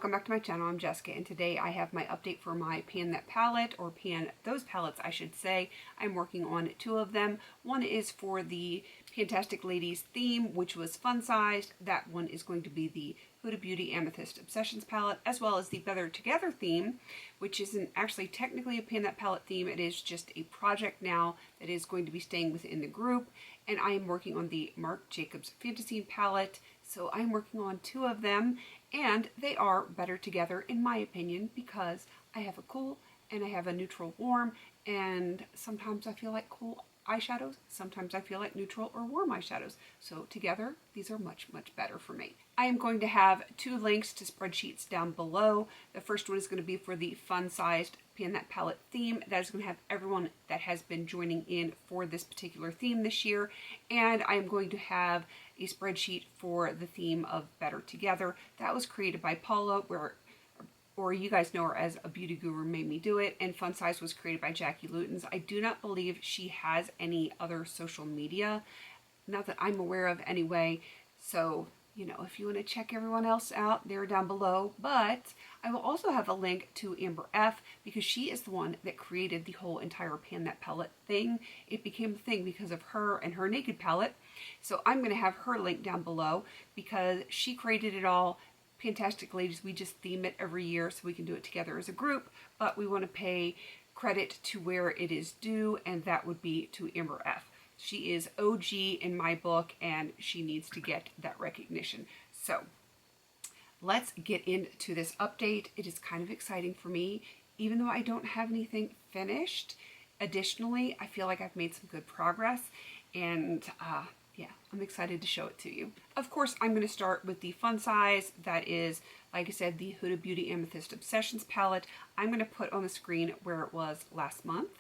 welcome back to my channel. I'm Jessica, and today I have my update for my Pan That palette, or Pan Those palettes I should say. I'm working on two of them. One is for the PANtastic Ladies theme, which was fun-sized. That one is going to be the Huda Beauty Amethyst Obsessions palette, as well as the Better Together theme, which isn't actually technically a Pan That palette theme. It is just a project now that is going to be staying within the group, and I am working on the Marc Jacobs Fantasy palette. So I'm working on two of them, and they are better together in my opinion because I have a cool and I have a neutral warm, and sometimes I feel like cool eyeshadows, sometimes I feel like neutral or warm eyeshadows. So together, these are much, much better for me. I am going to have two links to spreadsheets down below. The first one is going to be for the fun-sized Pan That palette theme. That is going to have everyone that has been joining in for this particular theme this year. And I am going to have a spreadsheet for the theme of Better Together. That was created by Paula, or you guys know her as A Beauty Guru Made Me Do It, and Fun Size was created by Jackie Lootens. I do not believe she has any other social media, not that I'm aware of anyway, so you know, if you want to check everyone else out, they're down below. But I will also have a link to Amber F, because she is the one that created the whole entire Pan That palette thing. It became a thing because of her and her naked palette. So I'm going to have her link down below because she created it all. PANtastic Ladies, we just theme it every year so we can do it together as a group, but we want to pay credit to where it is due, and that would be to Amber F. She is OG in my book, and she needs to get that recognition. So let's get into this update. It is kind of exciting for me, even though I don't have anything finished. Additionally, I feel like I've made some good progress, and yeah, I'm excited to show it to you. Of course, I'm going to start with the fun size. That is, like I said, the Huda Beauty Amethyst Obsessions palette. I'm going to put on the screen where it was last month.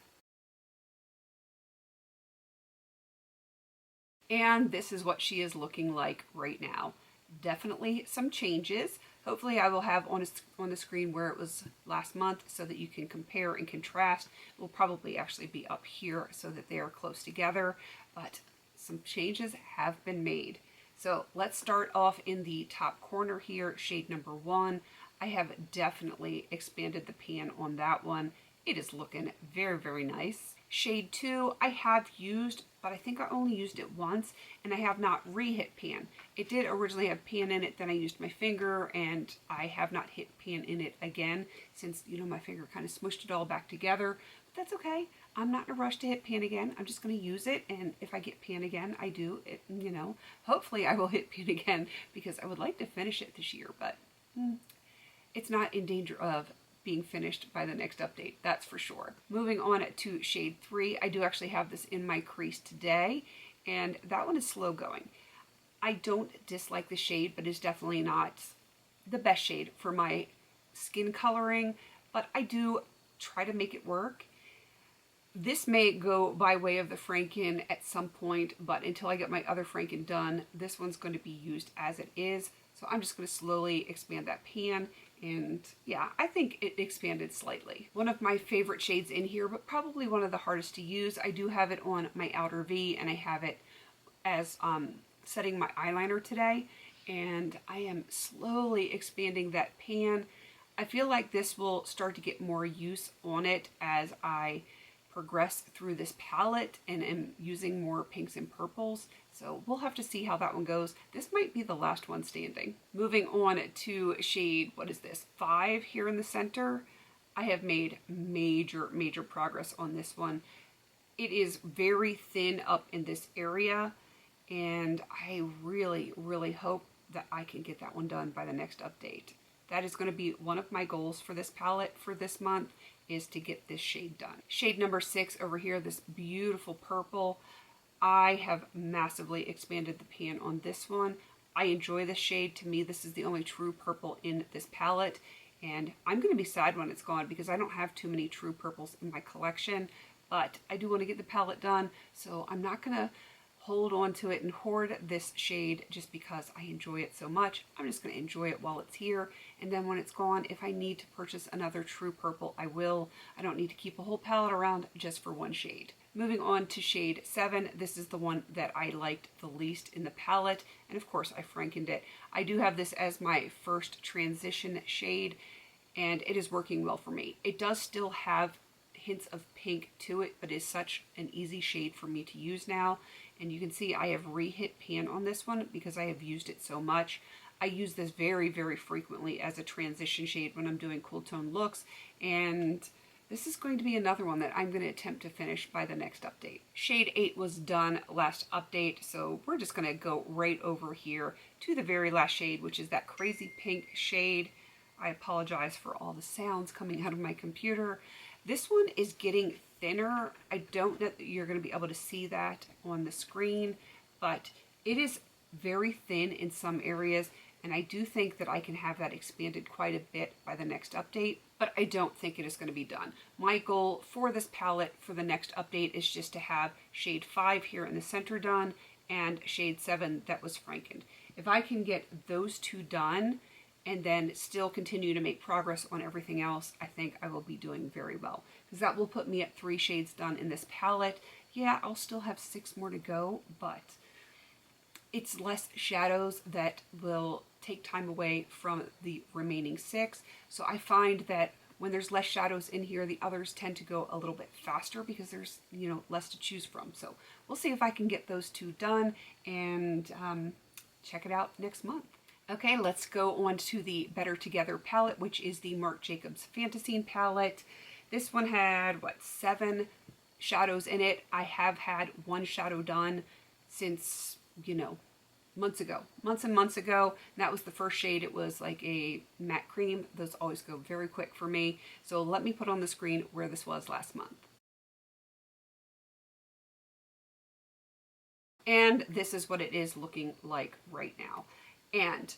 And this is what she is looking like right now. Definitely some changes. Hopefully I will have on the screen where it was last month so that you can compare and contrast. It will probably actually be up here so that they are close together, but some changes have been made. So let's start off in the top corner here, shade number 1. I have definitely expanded the pan on that one. It is looking very, very nice. Shade 2 I have used, but I think I only used it once, and I have not re-hit pan. It did originally have pan in it, then I used my finger, and I have not hit pan in it again since, you know, my finger kind of smushed it all back together. But that's okay. I'm not in a rush to hit pan again. I'm just going to use it, and if I get pan again, I do. It, you know, hopefully I will hit pan again because I would like to finish it this year, but it's not in danger of being finished by the next update, that's for sure. Moving on to shade 3, I do actually have this in my crease today, and that one is slow going. I don't dislike the shade, but it's definitely not the best shade for my skin coloring, but I do try to make it work. This may go by way of the Franken at some point, but until I get my other Franken done, this one's going to be used as it is. So I'm just going to slowly expand that pan, and yeah, I think it expanded slightly. One of my favorite shades in here, but probably one of the hardest to use. I do have it on my outer V, and I have it as setting my eyeliner today, and I am slowly expanding that pan. I feel like this will start to get more use on it as I progress through this palette and am using more pinks and purples. So we'll have to see how that one goes. This might be the last one standing. Moving on to shade, what is this, 5 here in the center. I have made major progress on this one. It is very thin up in this area, and I really hope that I can get that one done by the next update. That is going to be one of my goals for this palette for this month, is to get this shade done. Shade number 6 over here, this beautiful purple. I have massively expanded the pan on this one. I enjoy this shade. To me, this is the only true purple in this palette, and I'm going to be sad when it's gone because I don't have too many true purples in my collection, but I do want to get the palette done, so I'm not going to hold on to it and hoard this shade just because I enjoy it so much. I'm just going to enjoy it while it's here, and then when it's gone, if I need to purchase another true purple, I will. I don't need to keep a whole palette around just for one shade. Moving on to shade 7, this is the one that I liked the least in the palette, and of course I frankened it. I do have this as my first transition shade, and it is working well for me. It does still have hints of pink to it, but is such an easy shade for me to use now. And you can see I have re-hit pan on this one because I have used it so much. I use this very, very frequently as a transition shade when I'm doing cool tone looks, and this is going to be another one that I'm going to attempt to finish by the next update. Shade 8 was done last update, so we're just going to go right over here to the very last shade, which is that crazy pink shade. I apologize for all the sounds coming out of my computer. This one is getting thinner. I don't know that you're going to be able to see that on the screen, but it is very thin in some areas, and I do think that I can have that expanded quite a bit by the next update, but I don't think it is going to be done. My goal for this palette for the next update is just to have shade 5 here in the center done and shade 7 that was frankened. If I can get those two done and then still continue to make progress on everything else, I think I will be doing very well, because that will put me at 3 shades done in this palette. Yeah, I'll still have 6 more to go, but it's less shadows that will take time away from the remaining 6. So I find that when there's less shadows in here, the others tend to go a little bit faster because there's, you know, less to choose from. So we'll see if I can get those 2 done and check it out next month. Okay, let's go on to the Better Together palette, which is the Marc Jacobs Fantasy palette. This one had, what, 7 shadows in it. I have had 1 shadow done since, you know, months and months ago. And that was the first shade. It was like a matte cream. Those always go very quick for me. So let me put on the screen where this was last month. And this is what it is looking like right now. And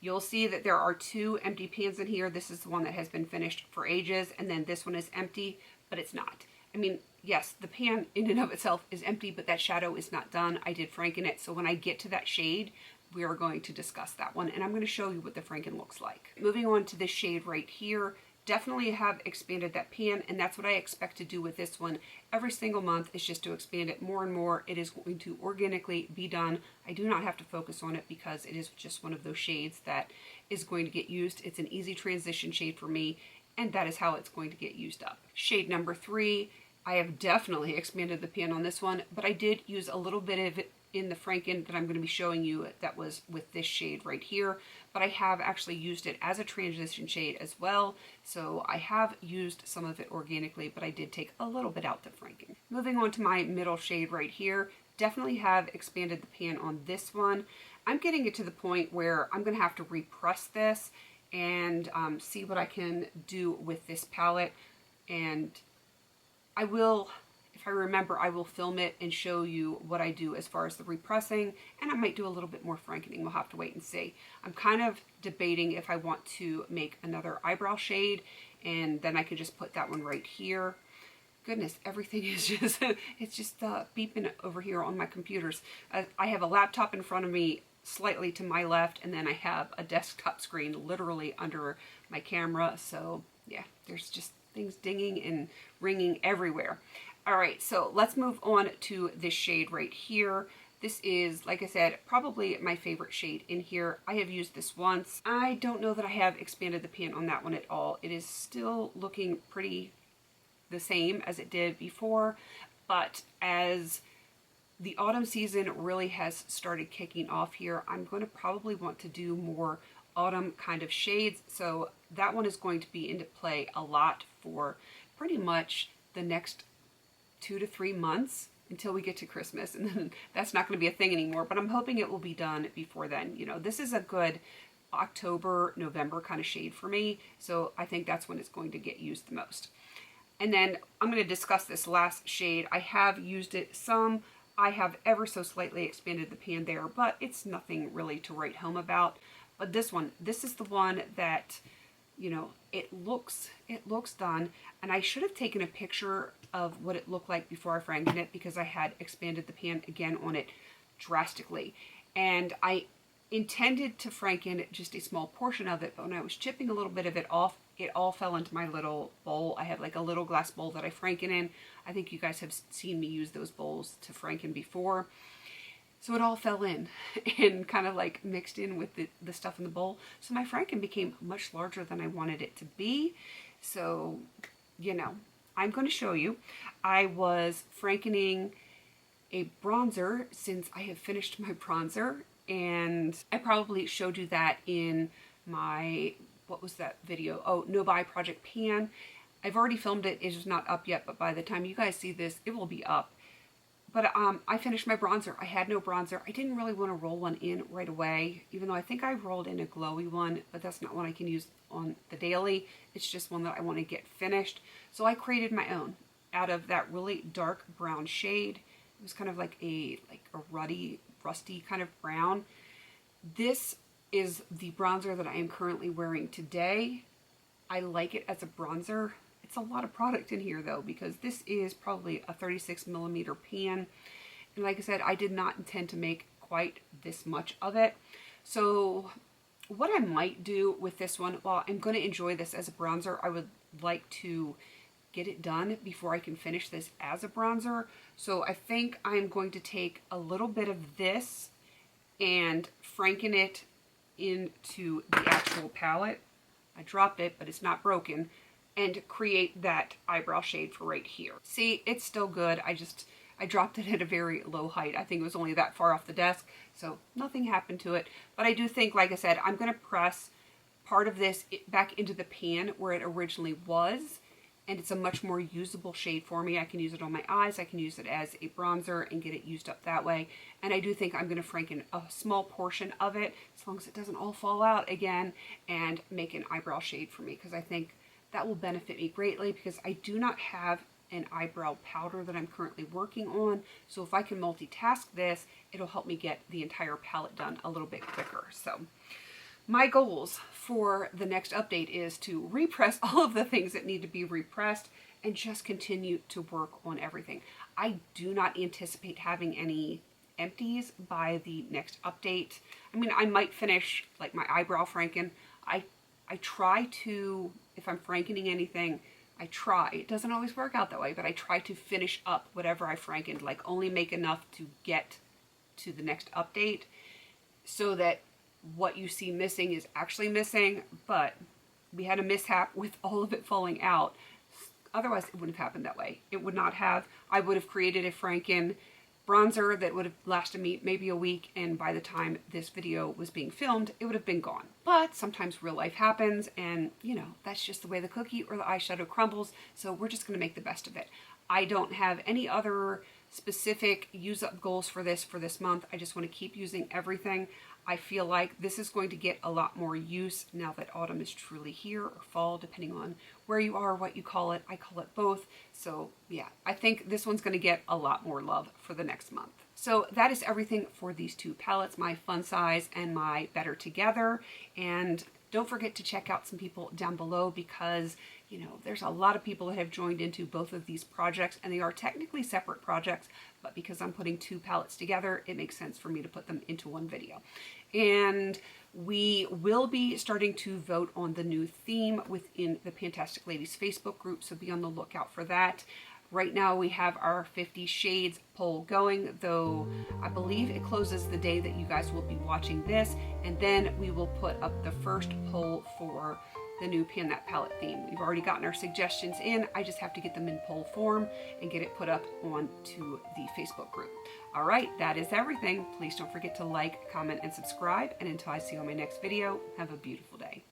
you'll see that there are 2 empty pans in here. This is the one that has been finished for ages, and then this one is empty, but it's not. I mean, yes, the pan in and of itself is empty, but that shadow is not done. I did franken it, so when I get to that shade, we are going to discuss that one, and I'm going to show you what the franken looks like. Moving on to this shade right here, definitely have expanded that pan, and that's what I expect to do with this one every single month, is just to expand it more and more. It is going to organically be done. I do not have to focus on it because it is just one of those shades that is going to get used. It's an easy transition shade for me, and that is how it's going to get used up. Shade number 3, I have definitely expanded the pan on this one, but I did use a little bit of it in the franken that I'm going to be showing you that was with this shade right here, but I have actually used it as a transition shade as well, so I have used some of it organically, but I did take a little bit out the franken. Moving on to my middle shade right here, definitely have expanded the pan on this one. I'm getting it to the point where I'm going to have to repress this and see what I can do with this palette, and I will, if I remember, I will film it and show you what I do as far as the repressing, and I might do a little bit more frankening. We'll have to wait and see. I'm kind of debating if I want to make another eyebrow shade, and then I can just put that one right here. Goodness, everything is just, it's just beeping over here on my computers. I have a laptop in front of me slightly to my left, and then I have a desktop screen literally under my camera. So yeah, there's just things dinging and ringing everywhere. All right, so let's move on to this shade right here. This is, like I said, probably my favorite shade in here. I have used this once. I don't know that I have expanded the pan on that one at all. It is still looking pretty the same as it did before, but as the autumn season really has started kicking off here, I'm going to probably want to do more autumn kind of shades, so that one is going to be into play a lot for pretty much the next 2 to 3 months until we get to Christmas, and then that's not going to be a thing anymore, but I'm hoping it will be done before then. You know, this is a good October, November kind of shade for me, so I think that's when it's going to get used the most. And then I'm going to discuss this last shade. I have used it some. I have ever so slightly expanded the pan there, but it's nothing really to write home about. But this one, this is the one that you know, it looks done. And I should have taken a picture of what it looked like before I frankened it, because I had expanded the pan again on it drastically. And I intended to franken just a small portion of it, but when I was chipping a little bit of it off, it all fell into my little bowl. I have like a little glass bowl that I franken in. I think you guys have seen me use those bowls to franken before. So it all fell in and kind of like mixed in with the stuff in the bowl. So my franken became much larger than I wanted it to be. So, you know, I'm going to show you. I was frankening a bronzer since I have finished my bronzer, and I probably showed you that in my, what was that video? Oh, no buy project pan. I've already filmed it. It is not up yet, but by the time you guys see this, it will be up. But I finished my bronzer. I had no bronzer. I didn't really want to roll one in right away, even though I think I rolled in a glowy one, but that's not one I can use on the daily. It's just one that I want to get finished. So I created my own out of that really dark brown shade. It was kind of like a ruddy, rusty kind of brown. This is the bronzer that I am currently wearing today. I like it as a bronzer. It's a lot of product in here though, because this is probably a 36mm pan. And like I said, I did not intend to make quite this much of it. So what I might do with this one, while I'm going to enjoy this as a bronzer, I would like to get it done before I can finish this as a bronzer. So I think I'm going to take a little bit of this and franken it into the actual palette. I dropped it, but it's not broken. And create that eyebrow shade for right here. See, it's still good. I dropped it at a very low height. I think it was only that far off the desk, so nothing happened to it. But I do think, like I said, I'm going to press part of this back into the pan where it originally was, and it's a much more usable shade for me. I can use it on my eyes. I can use it as a bronzer and get it used up that way. And I do think I'm going to franken a small portion of it, as long as it doesn't all fall out again, and make an eyebrow shade for me, because I think that will benefit me greatly, because I do not have an eyebrow powder that I'm currently working on. So if I can multitask this, it'll help me get the entire palette done a little bit quicker. So my goals for the next update is to repress all of the things that need to be repressed and just continue to work on everything. I do not anticipate having any empties by the next update. I mean, I might finish like my eyebrow franken. I try to, if I'm frankening anything, I try. It doesn't always work out that way, but I try to finish up whatever I frankened, like only make enough to get to the next update, so that what you see missing is actually missing. But we had a mishap with all of it falling out. Otherwise, it wouldn't have happened that way. It would not have. I would have created a franken bronzer that would have lasted me maybe a week, and by the time this video was being filmed, it would have been gone. But sometimes real life happens, and you know, that's just the way the cookie or the eyeshadow crumbles, so we're just going to make the best of it. I don't have any other specific use up goals for this month. I just want to keep using everything. I feel like this is going to get a lot more use now that autumn is truly here, or fall, depending on where you are, what you call it. I call it both. So yeah, I think this one's going to get a lot more love for the next month. So that is everything for these two palettes, my Fun Size and my Better Together. And don't forget to check out some people down below, because you know, there's a lot of people that have joined into both of these projects, and they are technically separate projects, but because I'm putting two palettes together, it makes sense for me to put them into one video. And we will be starting to vote on the new theme within the PANtastic Ladies Facebook group, so be on the lookout for that. Right now we have our 50 Shades poll going, though I believe it closes the day that you guys will be watching this, and then we will put up the first poll for the new Pan That Palette theme. We've already gotten our suggestions in. I just have to get them in poll form and get it put up onto the Facebook group. All right, that is everything. Please don't forget to like, comment, and subscribe. And until I see you on my next video, have a beautiful day.